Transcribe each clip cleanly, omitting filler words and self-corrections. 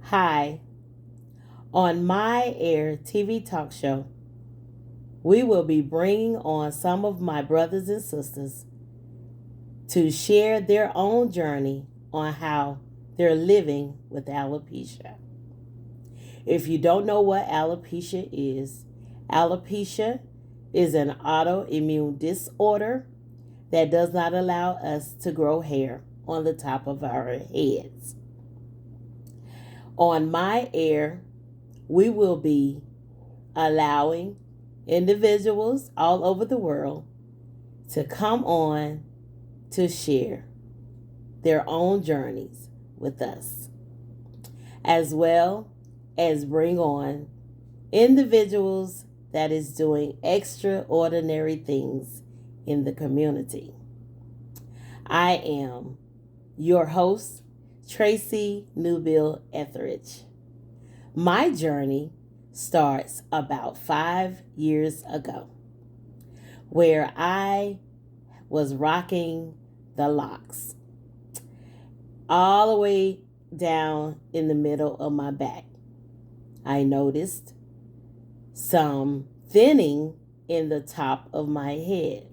Hi, on my Air TV talk show, we will be bringing on some of my brothers and sisters to share their own journey on how they're living with alopecia. If you don't know what alopecia is an autoimmune disorder that does not allow us to grow hair on the top of our heads. On my air, we will be allowing individuals all over the world to come on to share their own journeys with us, as well as bring on individuals that is doing extraordinary things in the community. I am your host, Tracy Newbill-Etheridge. My journey starts about 5 years ago, where I was rocking the locks all the way down in the middle of my back. I noticed some thinning in the top of my head.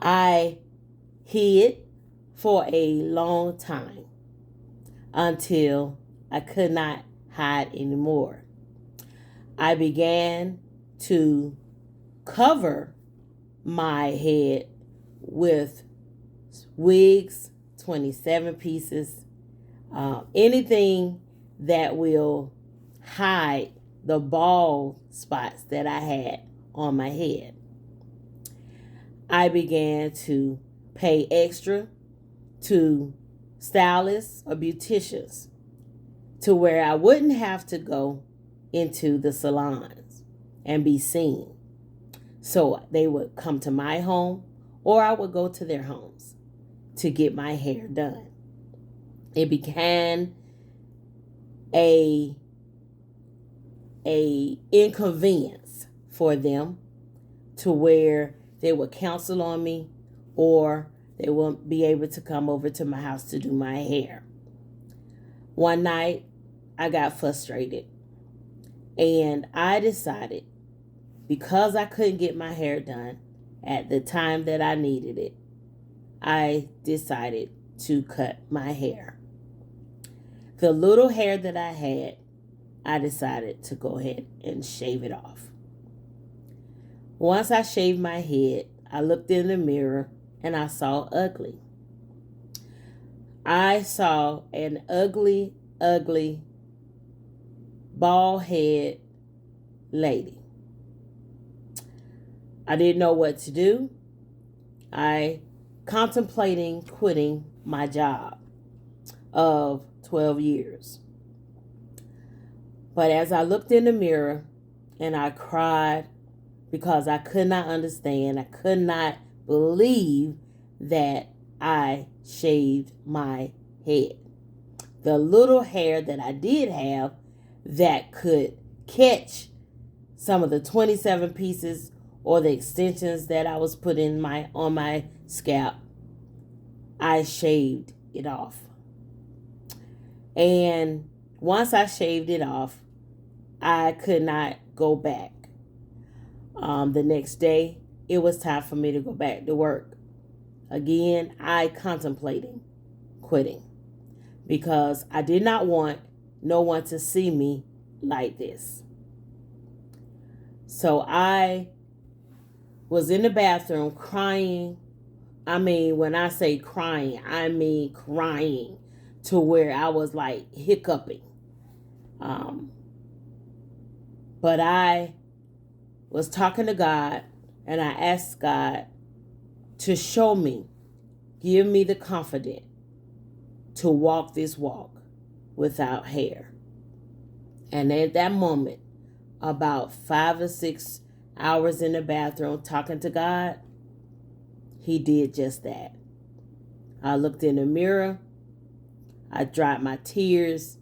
I hid for a long time until I could not hide anymore. I began to cover my head with wigs, 27 pieces, anything that will hide the bald spots that I had on my head. I began to pay extra to stylists or beauticians to where I wouldn't have to go into the salons and be seen. So they would come to my home or I would go to their homes to get my hair done. It became a inconvenience for them to where they would cancel on me or they won't be able to come over to my house to do my hair. One night, I got frustrated and I decided, because I couldn't get my hair done at the time that I needed it, I decided to cut my hair. The little hair that I had, I decided to go ahead and shave it off. Once I shaved my head, I looked in the mirror and I saw ugly. I saw an ugly, bald head lady. I didn't know what to do. I contemplating quitting my job of 12 years. But as I looked in the mirror and I cried because I could not understand, I could not believe that I shaved my head. The little hair that I did have that could catch some of the 27 pieces or the extensions that I was putting on my scalp, I shaved it off. And once I shaved it off, I could not go back. The next day, it was time for me to go back to work. Again, I contemplated quitting because I did not want no one to see me like this. So I was in the bathroom crying. I mean, when I say crying, I mean crying to where I was like hiccuping. But I was talking to God and I asked God to show me, give me the confidence to walk this walk without hair. And at that moment, about 5 or 6 hours in the bathroom talking to God, He did just that. I looked in the mirror, I dried my tears,